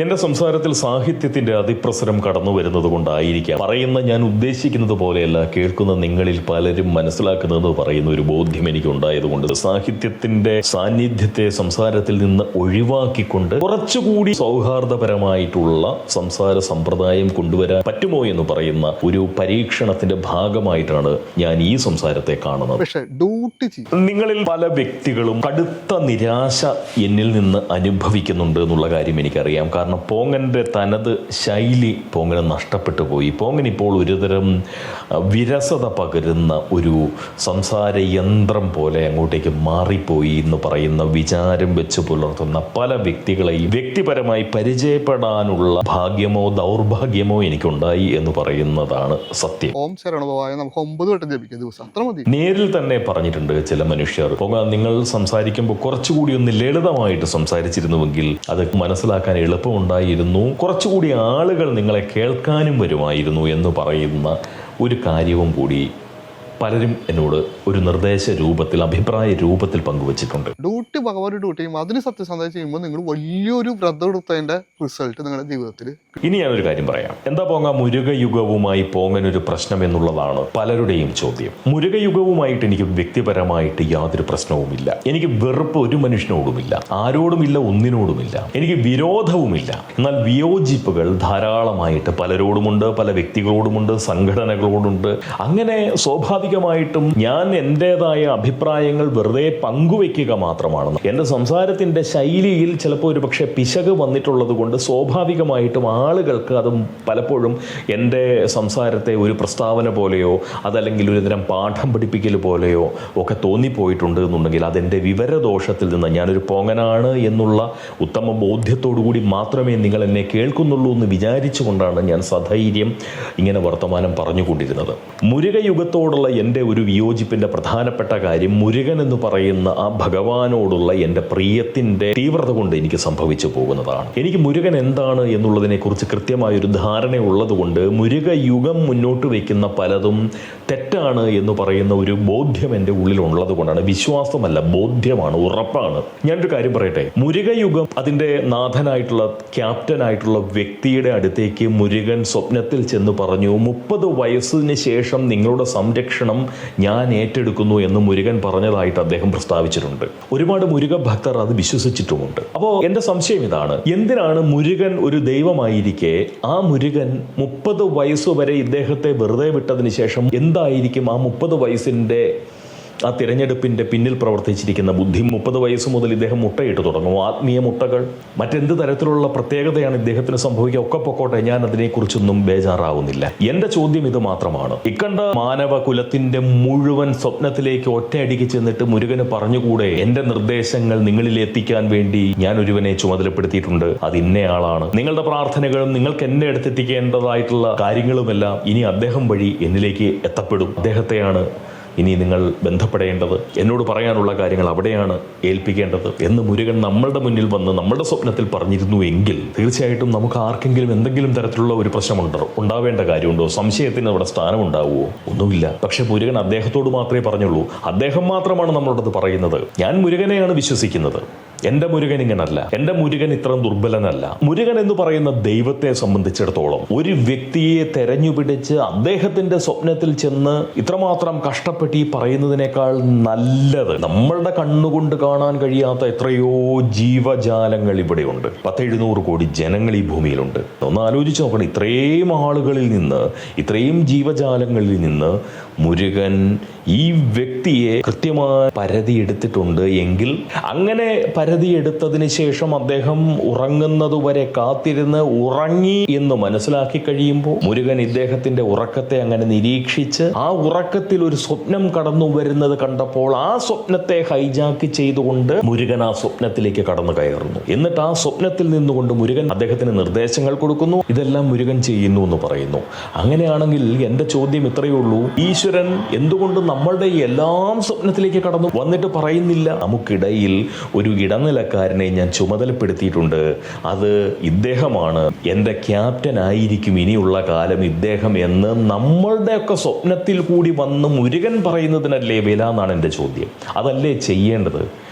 എന്റെ സംസാരത്തിൽ സാഹിത്യത്തിന്റെ അതിപ്രസരം കടന്നു വരുന്നത് കൊണ്ടായിരിക്കാം പറയുന്ന ഞാൻ ഉദ്ദേശിക്കുന്നത് പോലെയല്ല കേൾക്കുന്ന നിങ്ങളിൽ പലരും മനസ്സിലാക്കുന്നത് പറയുന്ന ഒരു ബോധ്യം എനിക്ക് ഉണ്ടായതുകൊണ്ട് സാഹിത്യത്തിന്റെ സാന്നിധ്യത്തെ സംസാരത്തിൽ നിന്ന് ഒഴിവാക്കിക്കൊണ്ട് കുറച്ചുകൂടി സൗഹാർദ്ദപരമായിട്ടുള്ള സംസാര സമ്പ്രദായം കൊണ്ടുവരാൻ പറ്റുമോ എന്ന് പറയുന്ന ഒരു പരീക്ഷണത്തിന്റെ ഭാഗമായിട്ടാണ് ഞാൻ ഈ സംസാരത്തെ കാണുന്നത്. നിങ്ങളിൽ പല വ്യക്തികളും കടുത്ത നിരാശ എന്നിൽ നിന്ന് അനുഭവിക്കുന്നുണ്ട് എന്നുള്ള കാര്യം എനിക്കറിയാം. കാരണം പോങ്ങന്റെ തനത് ശൈലി പോങ്ങന് നഷ്ടപ്പെട്ടു പോയി. പോങ്ങൻ ഇപ്പോൾ ഒരുതരം വിരസത പകരുന്ന ഒരു സംസാര യന്ത്രം പോലെ അങ്ങോട്ടേക്ക് മാറിപ്പോയി എന്ന് പറയുന്ന വിചാരം വെച്ച് പുലർത്തുന്ന പല വ്യക്തികളെയും വ്യക്തിപരമായി പരിചയപ്പെടാനുള്ള ഭാഗ്യമോ ദൗർഭാഗ്യമോ എനിക്കുണ്ടായി എന്ന് പറയുന്നതാണ് സത്യം. നേരിൽ തന്നെ പറഞ്ഞിട്ടുണ്ട് ചില മനുഷ്യർ, പോങ്ങ നിങ്ങൾ സംസാരിക്കുമ്പോൾ കുറച്ചുകൂടി ഒന്ന് ലളിതമായിട്ട് സംസാരിച്ചിരുന്നുവെങ്കിൽ അത് മനസ്സിലാക്കാൻ എളുപ്പമുണ്ടായിരുന്നു, കുറച്ചുകൂടി ആളുകൾ നിങ്ങളെ കേൾക്കാനും വരുമായിരുന്നു എന്ന് പറയുന്ന ഒരു കാര്യവും കൂടി പലരും എന്നോട് ഒരു നിർദ്ദേശ രൂപത്തിൽ അഭിപ്രായ രൂപത്തിൽ പങ്കുവച്ചിട്ടുണ്ട്. ഡ്യൂട്ടി ഭഗവാൻ ഡ്യൂട്ടിയും അതിന് സത്യസന്ധത ചെയ്യുമ്പോൾ നിങ്ങൾ വലിയൊരു വ്രതം എടുത്തതിന്റെ റിസൾട്ട് നിങ്ങളുടെ ജീവിതത്തിൽ. ഇനി ഞാനൊരു കാര്യം പറയാം. എന്താ പോങ്ങ മുരുകയുഗവുമായി പോങ്ങനൊരു പ്രശ്നം എന്നുള്ളതാണ് പലരുടെയും ചോദ്യം. മുരുകയുഗവുമായിട്ട് എനിക്ക് വ്യക്തിപരമായിട്ട് യാതൊരു പ്രശ്നവുമില്ല. എനിക്ക് വെറുപ്പ് ഒരു മനുഷ്യനോടുമില്ല, ആരോടുമില്ല, ഒന്നിനോടുമില്ല. എനിക്ക് വിരോധവുമില്ല. എന്നാൽ വിയോജിപ്പുകൾ ധാരാളമായിട്ട് പലരോടുമുണ്ട്, പല വ്യക്തികളോടുമുണ്ട്, സംഘടനകളോടുണ്ട്. അങ്ങനെ സ്വാഭാവികമായിട്ടും ഞാൻ എന്റേതായ അഭിപ്രായങ്ങൾ വെറുതെ പങ്കുവെക്കുക മാത്രമാണ്. എന്റെ സംസാരത്തിന്റെ ശൈലിയിൽ ചിലപ്പോൾ ഒരു പക്ഷേ പിശക് വന്നിട്ടുള്ളത് കൊണ്ട് സ്വാഭാവികമായിട്ടും ആളുകൾക്ക് അത് പലപ്പോഴും എൻ്റെ സംസാരത്തെ ഒരു പ്രസ്താവന പോലെയോ അതല്ലെങ്കിൽ ഒരു തരം പാഠം പഠിപ്പിക്കൽ പോലെയോ ഒക്കെ തോന്നിപ്പോയിട്ടുണ്ട് എന്നുണ്ടെങ്കിൽ അതെൻ്റെ വിവരദോഷത്തിൽ നിന്ന് ഞാനൊരു പോങ്ങനാണ് എന്നുള്ള ഉത്തമ ബോധ്യത്തോടുകൂടി മാത്രമേ നിങ്ങൾ എന്നെ കേൾക്കുന്നുള്ളൂ എന്ന് വിചാരിച്ചുകൊണ്ടാണ് ഞാൻ സധൈര്യം ഇങ്ങനെ വർത്തമാനം പറഞ്ഞുകൊണ്ടിരുന്നത്. മുരുകയുഗത്തോടുള്ള എൻ്റെ ഒരു വിയോജിപ്പിൻ്റെ പ്രധാനപ്പെട്ട കാര്യം മുരുകൻ എന്ന് പറയുന്ന ആ ഭഗവാനോടുള്ള എൻ്റെ പ്രിയത്തിൻ്റെ തീവ്രത കൊണ്ട് എനിക്ക് സംഭവിച്ചു പോകുന്നതാണ്. എനിക്ക് മുരുകൻ എന്താണ് എന്നുള്ളതിനെ കുറിച്ച് കൃത്യമായൊരു ധാരണയുള്ളത് കൊണ്ട് മുരുകയുഗം മുന്നോട്ട് വയ്ക്കുന്ന പലതും തെറ്റാണ് എന്ന് പറയുന്ന ഒരു ബോധ്യം എൻ്റെ ഉള്ളിലുള്ളത് കൊണ്ടാണ്. വിശ്വാസമല്ല, ബോധ്യമാണ്, ഉറപ്പാണ്. ഞാനൊരു കാര്യം പറയട്ടെ. മുരുകയുഗം അതിൻ്റെ നാഥനായിട്ടുള്ള ക്യാപ്റ്റനായിട്ടുള്ള വ്യക്തിയുടെ അടുത്തേക്ക് മുരുകൻ സ്വപ്നത്തിൽ ചെന്ന് പറഞ്ഞു, 30 വയസ്സിന് ശേഷം നിങ്ങളുടെ സംരക്ഷണം ഞാൻ ഏറ്റെടുക്കുന്നു എന്ന് മുരുകൻ പറഞ്ഞതായിട്ട് അദ്ദേഹം പ്രസ്താവിച്ചിട്ടുണ്ട്. ഒരുപാട് മുരുക ഭക്തർ അത് വിശ്വസിച്ചിട്ടുമുണ്ട്. അപ്പോൾ എൻ്റെ സംശയം ഇതാണ്, എന്തിനാണ് മുരുകൻ ഒരു ദൈവമായിരിക്കെ ആ മുരുകൻ 30 വയസ്സുവരെ ഇദ്ദേഹത്തെ വെറുതെ വിട്ടതിന് ശേഷം എന്തായിരിക്കും ആ 30 വയസ്സിൻ്റെ ആ തിരഞ്ഞെടുപ്പിന്റെ പിന്നിൽ പ്രവർത്തിച്ചിരിക്കുന്ന ബുദ്ധി? 30 വയസ്സ് മുതൽ ഇദ്ദേഹം മുട്ടയിട്ട് തുടങ്ങും, ആത്മീയ മുട്ടകൾ. മറ്റെന്ത് തരത്തിലുള്ള പ്രത്യേകതയാണ് ഇദ്ദേഹത്തിന് സംഭവിക്കുക? ഒക്കെ പൊക്കോട്ടെ, ഞാൻ അതിനെക്കുറിച്ചൊന്നും ബേജാറാവുന്നില്ല. എന്റെ ചോദ്യം ഇത് മാത്രമാണ്. ഇക്കണ്ട മാനവ കുലത്തിന്റെ മുഴുവൻ സ്വപ്നത്തിലേക്ക് ഒറ്റയടിക്ക് ചെന്നിട്ട് മുരുകന് പറഞ്ഞുകൂടെ, എന്റെ നിർദ്ദേശങ്ങൾ നിങ്ങളിൽ എത്തിക്കാൻ വേണ്ടി ഞാൻ ഒരുവനെ ചുമതലപ്പെടുത്തിയിട്ടുണ്ട്, അത് ഇന്നയാളാണ്. നിങ്ങളുടെ പ്രാർത്ഥനകളും നിങ്ങൾക്ക് എന്നെ എടുത്തെത്തിക്കേണ്ടതായിട്ടുള്ള കാര്യങ്ങളുമെല്ലാം ഇനി അദ്ദേഹം വഴി എന്നിലേക്ക് എത്തപ്പെടും. അദ്ദേഹത്തെയാണ് ഇനി നിങ്ങൾ ബന്ധപ്പെടേണ്ടത്. എന്നോട് പറയാനുള്ള കാര്യങ്ങൾ അവിടെയാണ് ഏൽപ്പിക്കേണ്ടത് എന്ന് മുരുകൻ നമ്മളുടെ മുന്നിൽ വന്ന് നമ്മളുടെ സ്വപ്നത്തിൽ പറഞ്ഞിരുന്നു എങ്കിൽ തീർച്ചയായിട്ടും നമുക്ക് ആർക്കെങ്കിലും എന്തെങ്കിലും തരത്തിലുള്ള ഒരു പ്രശ്നമുണ്ടോ? ഉണ്ടാവേണ്ട കാര്യമുണ്ടോ? സംശയത്തിന് അവിടെ സ്ഥാനമുണ്ടാവുമോ? ഒന്നുമില്ല. പക്ഷെ മുരുകൻ അദ്ദേഹത്തോട് മാത്രമേ പറഞ്ഞുള്ളൂ. അദ്ദേഹം മാത്രമാണ് നമ്മളോടത് പറയുന്നത്. ഞാൻ മുരുകനെയാണ് വിശ്വസിക്കുന്നത്. എന്റെ മുരുകൻ ഇങ്ങനല്ല, എന്റെ മുരുകൻ ഇത്ര ദുർബലനല്ല. മുരുകൻ എന്ന് പറയുന്ന ദൈവത്തെ സംബന്ധിച്ചിടത്തോളം ഒരു വ്യക്തിയെ തെരഞ്ഞുപിടിച്ച് അദ്ദേഹത്തിന്റെ സ്വപ്നത്തിൽ ചെന്ന് ഇത്രമാത്രം കഷ്ടപ്പെട്ട് ഈ പറയുന്നതിനേക്കാൾ നല്ലത് നമ്മളുടെ കണ്ണുകൊണ്ട് കാണാൻ കഴിയാത്ത എത്രയോ ജീവജാലങ്ങൾ ഇവിടെയുണ്ട്. 700 കോടി ജനങ്ങൾ ഈ ഭൂമിയിലുണ്ട്. ഒന്ന് ആലോചിച്ച് നോക്കണം. ഇത്രയും ആളുകളിൽ നിന്ന്, ഇത്രയും ജീവജാലങ്ങളിൽ നിന്ന് മുരുകൻ ഈ വ്യക്തിയെ കൃത്യമായി പരതി എടുത്തിട്ടുണ്ട് എങ്കിൽ, അങ്ങനെ പരതി എടുത്തതിന് ശേഷം അദ്ദേഹം ഉറങ്ങുന്നതുവരെ കാത്തിരുന്ന് ഉറങ്ങി എന്ന് മനസ്സിലാക്കി കഴിയുമ്പോൾ മുരുകൻ ഇദ്ദേഹത്തിന്റെ ഉറക്കത്തെ അങ്ങനെ നിരീക്ഷിച്ച് ആ ഉറക്കത്തിൽ ഒരു സ്വപ്നം കടന്നു വരുന്നത് കണ്ടപ്പോൾ ആ സ്വപ്നത്തെ ഹൈജാക്ക് ചെയ്തുകൊണ്ട് മുരുകൻ ആ സ്വപ്നത്തിലേക്ക് കടന്നു കയറുന്നു. എന്നിട്ട് ആ സ്വപ്നത്തിൽ നിന്നുകൊണ്ട് മുരുകൻ അദ്ദേഹത്തിന് നിർദ്ദേശങ്ങൾ കൊടുക്കുന്നു. ഇതെല്ലാം മുരുകൻ ചെയ്യുന്നു എന്ന് പറയുന്നു. അങ്ങനെയാണെങ്കിൽ എന്റെ ചോദ്യം ഇത്രയേ ഉള്ളൂ, ഈശ്വരൻ എന്തുകൊണ്ട് നമ്മളുടെ എല്ലാം സ്വപ്നത്തിലേക്ക് കടന്നു വന്നിട്ട് പറയുന്നില്ല, നമുക്കിടയിൽ ഒരു ഇടനിലക്കാരനെ ഞാൻ ചുമതലപ്പെടുത്തിയിട്ടുണ്ട്. അത് ഇദ്ദേഹമാണ്, എൻ്റെ ക്യാപ്റ്റൻ ആയിരിക്കും ഇനിയുള്ള കാലം ഇദ്ദേഹം എന്ന് നമ്മളുടെയൊക്കെ സ്വപ്നത്തിൽ കൂടി വന്ന് മുരുകൻ പറയുന്നതിനല്ലേ വില എന്നാണ് എൻ്റെ ചോദ്യം. അതല്ലേ ചെയ്യേണ്ടത്?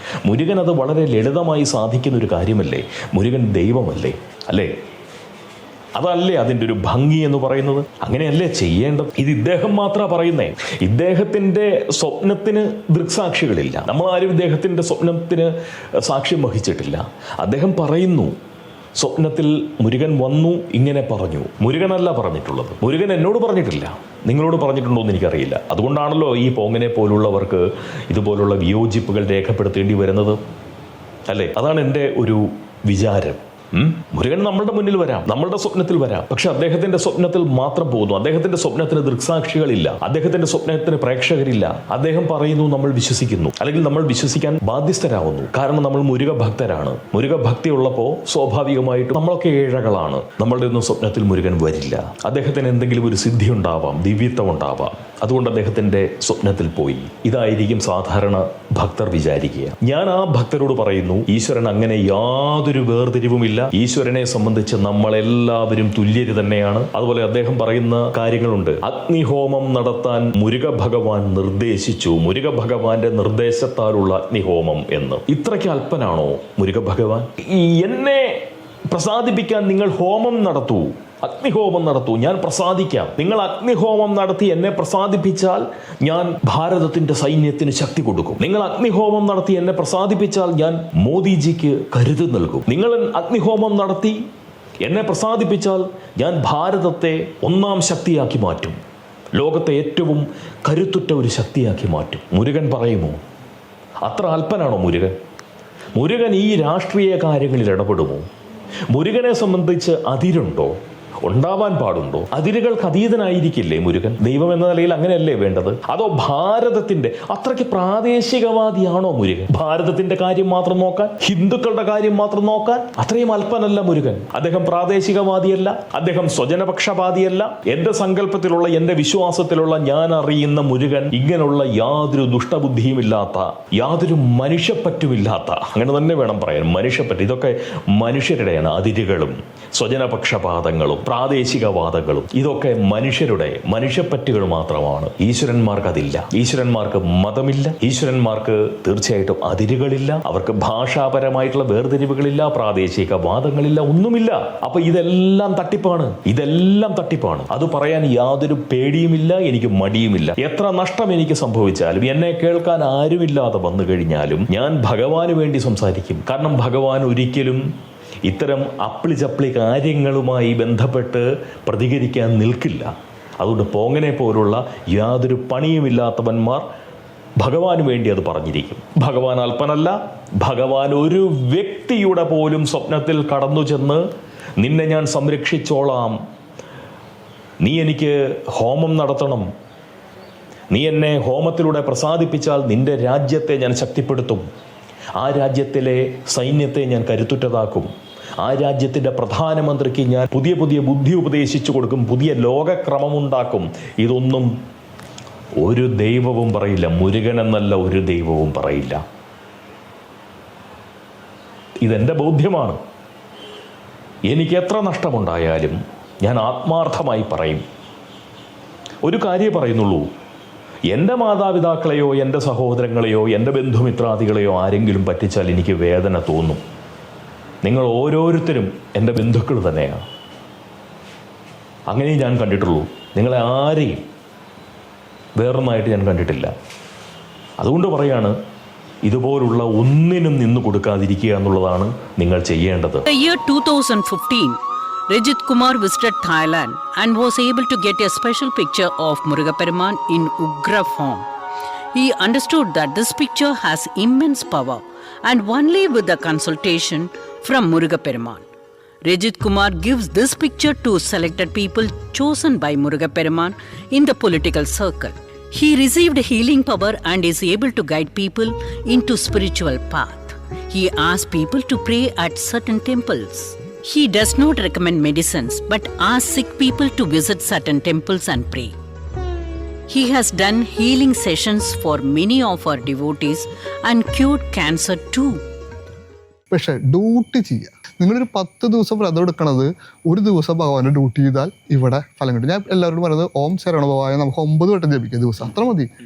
മുരുകൻ അത് വളരെ ലളിതമായി സാധിക്കുന്ന ഒരു കാര്യമല്ലേ? മുരുകൻ ദൈവമല്ലേ? അല്ലേ? അതല്ലേ അതിൻ്റെ ഒരു ഭംഗി എന്ന് പറയുന്നത്? അങ്ങനെയല്ലേ ചെയ്യേണ്ടത്? ഇത് ഇദ്ദേഹം മാത്രമാണ് പറയുന്നേ. ഇദ്ദേഹത്തിൻ്റെ സ്വപ്നത്തിന് ദൃക്സാക്ഷികളില്ല. നമ്മളാരും ഇദ്ദേഹത്തിൻ്റെ സ്വപ്നത്തിന് സാക്ഷ്യം വഹിച്ചിട്ടില്ല. അദ്ദേഹം പറയുന്നു, സ്വപ്നത്തിൽ മുരുകൻ വന്നു, ഇങ്ങനെ പറഞ്ഞു. മുരുകനല്ല പറഞ്ഞിട്ടുള്ളത്. മുരുകൻ എന്നോട് പറഞ്ഞിട്ടില്ല. നിങ്ങളോട് പറഞ്ഞിട്ടുണ്ടോ എന്ന് എനിക്കറിയില്ല. അതുകൊണ്ടാണല്ലോ ഈ പോങ്ങനെ പോലുള്ളവർക്ക് ഇതുപോലുള്ള വിയോജിപ്പുകൾ രേഖപ്പെടുത്തേണ്ടി വരുന്നത്, അല്ലേ? അതാണ് എൻ്റെ ഒരു വിചാരം. മുരുകൻ നമ്മളുടെ മുന്നിൽ വരാം, നമ്മളുടെ സ്വപ്നത്തിൽ വരാം. പക്ഷെ അദ്ദേഹത്തിന്റെ സ്വപ്നത്തിൽ മാത്രം പോകുന്നു. അദ്ദേഹത്തിന്റെ സ്വപ്നത്തിന് ദൃക്സാക്ഷികളില്ല, അദ്ദേഹത്തിന്റെ സ്വപ്നത്തിന് പ്രേക്ഷകരില്ല. അദ്ദേഹം പറയുന്നു, നമ്മൾ വിശ്വസിക്കുന്നു, അല്ലെങ്കിൽ നമ്മൾ വിശ്വസിക്കാൻ ബാധ്യസ്ഥരാകുന്നു. കാരണം നമ്മൾ മുരുക ഭക്തരാണ്. മുരുക ഭക്തി ഉള്ളപ്പോൾ സ്വാഭാവികമായിട്ടും നമ്മളൊക്കെ ഏഴകളാണ്. നമ്മളുടെ ഒന്നും സ്വപ്നത്തിൽ മുരുകൻ വരില്ല. അദ്ദേഹത്തിന് എന്തെങ്കിലും ഒരു സിദ്ധി ഉണ്ടാവാം, ദിവ്യത്വം ഉണ്ടാവാം. അതുകൊണ്ട് അദ്ദേഹത്തിന്റെ സ്വപ്നത്തിൽ പോയി. ഇതായിരിക്കും സാധാരണ ഭക്തർ വിചാരിക്കുക. ഞാൻ ആ ഭക്തരോട് പറയുന്നു, ഈശ്വരൻ അങ്ങനെ യാതൊരു വേർതിരിവുമില്ല. ഈശ്വരനെ സംബന്ധിച്ച് നമ്മളെല്ലാവരും തുല്യര് തന്നെയാണ്. അതുപോലെ അദ്ദേഹം പറയുന്ന കാര്യങ്ങളുണ്ട്. അഗ്നിഹോമം നടത്താൻ മുരുക ഭഗവാൻ നിർദ്ദേശിച്ചു, മുരുക ഭഗവാന്റെ നിർദ്ദേശത്താലുള്ള അഗ്നിഹോമം എന്ന്. ഇത്രയ്ക്ക് അല്പനാണോ മുരുക ഭഗവാൻ? എന്നെ പ്രസാദിപ്പിക്കാൻ നിങ്ങൾ ഹോമം നടത്തൂ, അഗ്നിഹോമം നടത്തൂ, ഞാൻ പ്രസാദിക്കാം. നിങ്ങൾ അഗ്നിഹോമം നടത്തി എന്നെ പ്രസാദിപ്പിച്ചാൽ ഞാൻ ഭാരതത്തിന്റെ സൈന്യത്തിന് ശക്തി കൊടുക്കും. നിങ്ങൾ അഗ്നിഹോമം നടത്തി എന്നെ പ്രസാദിപ്പിച്ചാൽ ഞാൻ മോദിജിക്ക് കരുത്ത് നൽകും. നിങ്ങൾ അഗ്നിഹോമം നടത്തി എന്നെ പ്രസാദിപ്പിച്ചാൽ ഞാൻ ഭാരതത്തെ ഒന്നാം ശക്തിയാക്കി മാറ്റും, ലോകത്തെ ഏറ്റവും കരുത്തുറ്റ ഒരു ശക്തിയാക്കി മാറ്റും. മുരുകൻ പറയുമോ? അത്ര അല്പനാണോ മുരുകൻ? മുരുകൻ ഈ രാഷ്ട്രീയ കാര്യങ്ങളിൽ ഇടപെടുമോ? മുരുകനെ സംബന്ധിച്ച് അതിരുണ്ടോ? ഉണ്ടാവാൻ പാടുണ്ടോ? അതിരുകൾക്ക് അതീതനായിരിക്കില്ലേ മുരുകൻ? ദൈവം എന്ന നിലയിൽ അങ്ങനെയല്ലേ വേണ്ടത്? അതോ ഭാരതത്തിന്റെ അത്രയ്ക്ക് പ്രാദേശികവാദിയാണോ മുരുകൻ? ഭാരതത്തിന്റെ കാര്യം മാത്രം നോക്കാൻ, ഹിന്ദുക്കളുടെ കാര്യം മാത്രം നോക്കാൻ അത്രയും അല്പനല്ല മുരുകൻ. അദ്ദേഹം പ്രാദേശികവാദിയല്ല, അദ്ദേഹം സ്വജനപക്ഷപാതിയല്ല. എന്റെ സങ്കല്പത്തിലുള്ള, എന്റെ വിശ്വാസത്തിലുള്ള, ഞാൻ അറിയുന്ന മുരുകൻ ഇങ്ങനെയുള്ള യാതൊരു ദുഷ്ടബുദ്ധിയുമില്ലാത്ത, യാതൊരു മനുഷ്യപ്പറ്റുമില്ലാത്ത, അങ്ങനെ തന്നെ വേണം പറയാൻ, മനുഷ്യപ്പറ്റ്. ഇതൊക്കെ മനുഷ്യരുടെയാണ്. അതിരുകളും സ്വജനപക്ഷപാതങ്ങളും പ്രാദേശികവാദങ്ങളും ഇതൊക്കെ മനുഷ്യപ്പറ്റുകൾ മാത്രമാണ്. ഈശ്വരന്മാർക്ക് അതില്ല. ഈശ്വരന്മാർക്ക് മതമില്ല. ഈശ്വരന്മാർക്ക് തീർച്ചയായിട്ടും അതിരുകളില്ല. അവർക്ക് ഭാഷാപരമായിട്ടുള്ള വേർതിരിവുകളില്ല, പ്രാദേശികവാദങ്ങളില്ല, ഒന്നുമില്ല. അപ്പൊ ഇതെല്ലാം തട്ടിപ്പാണ്, ഇതെല്ലാം തട്ടിപ്പാണ്. അത് പറയാൻ യാതൊരു പേടിയുമില്ല, എനിക്ക് മടിയുമില്ല. എത്ര നഷ്ടം എനിക്ക് സംഭവിച്ചാലും, എന്നെ കേൾക്കാൻ ആരുമില്ലാതെ വന്നു കഴിഞ്ഞാലും ഞാൻ ഭഗവാന് വേണ്ടി സംസാരിക്കും. കാരണം ഭഗവാൻ ഒരിക്കലും ഇത്തരം അപ്ലിചപ്ലി കാര്യങ്ങളുമായി ബന്ധപ്പെട്ട് പ്രതികരിക്കാൻ നിൽക്കില്ല. അതുകൊണ്ട് പോങ്ങനെ പോലുള്ള യാതൊരു പണിയുമില്ലാത്തവന്മാർ ഭഗവാന് വേണ്ടി അത് പറഞ്ഞിരിക്കും. ഭഗവാൻ അല്പനല്ല. ഭഗവാൻ ഒരു വ്യക്തിയുടെ പോലും സ്വപ്നത്തിൽ കടന്നു ചെന്ന്, നിന്നെ ഞാൻ സംരക്ഷിച്ചോളാം, നീ എനിക്ക് ഹോമം നടത്തണം, നീ എന്നെ ഹോമത്തിലൂടെ പ്രസാദിപ്പിച്ചാൽ നിന്റെ രാജ്യത്തെ ഞാൻ ശക്തിപ്പെടുത്തും, ആ രാജ്യത്തിലെ സൈന്യത്തെ ഞാൻ കരുത്തുറ്റതാക്കും, ആ രാജ്യത്തിൻ്റെ പ്രധാനമന്ത്രിക്ക് ഞാൻ പുതിയ പുതിയ ബുദ്ധി ഉപദേശിച്ചു കൊടുക്കും, പുതിയ ലോകക്രമമുണ്ടാക്കും. ഇതൊന്നും ഒരു ദൈവവും പറയില്ല. മുരുകൻ എന്നല്ല ഒരു ദൈവവും പറയില്ല. ഇതെൻ്റെ ബോധ്യമാണ്. എനിക്ക് എത്ര നഷ്ടമുണ്ടായാലും ഞാൻ ആത്മാർത്ഥമായി പറയും. ഒരു കാര്യം പറയുന്നുള്ളൂ, എൻ്റെ മാതാപിതാക്കളെയോ എൻ്റെ സഹോദരങ്ങളെയോ എൻ്റെ ബന്ധുമിത്രാദികളെയോ ആരെങ്കിലും പറ്റിച്ചാൽ എനിക്ക് വേദന തോന്നും. നിങ്ങൾ ഓരോരുത്തരും എൻ്റെ ബന്ധുക്കൾ തന്നെയാണ്. അങ്ങനെ ഞാൻ കണ്ടിട്ടുള്ളൂ. നിങ്ങളെ ആരെയും വേറൊന്നായിട്ട് ഞാൻ കണ്ടിട്ടില്ല. അതുകൊണ്ട് പറയാണ്, ഇതുപോലുള്ള ഒന്നിനും നിന്നു കൊടുക്കാതിരിക്കുക എന്നുള്ളതാണ് നിങ്ങൾ ചെയ്യേണ്ടത്. The year 2015, Rajit Kumar visited Thailand and was able to get a special picture of Murugaperuman in Ugra form. He understood that this picture has immense power and only with the consultation from Murugaperuman. Rajit Kumar gives this picture to selected people chosen by Murugaperuman in the political circle. He received healing power and is able to guide people into spiritual path. He asks people to pray at certain temples. He does not recommend medicines but asks sick people to visit certain temples and pray. He has done healing sessions for many of our devotees and cured cancer too. പക്ഷേ duty ചെയ്യുക. നിങ്ങളൊരു 10 ദിവസം വ്രതം എടുക്കണത് ഒരു ദിവസം ഭഗവാന്റെ duty ചെയ്താൽ ഇവിടെ ഫലം കിട്ടും. ഞാൻ എല്ലാവരോടും പറയുന്നത് ഓം ശരണഭവായ നമുക്ക് 9 വട്ടം ജപിക്കുക ദിവസം, അത്ര മതി.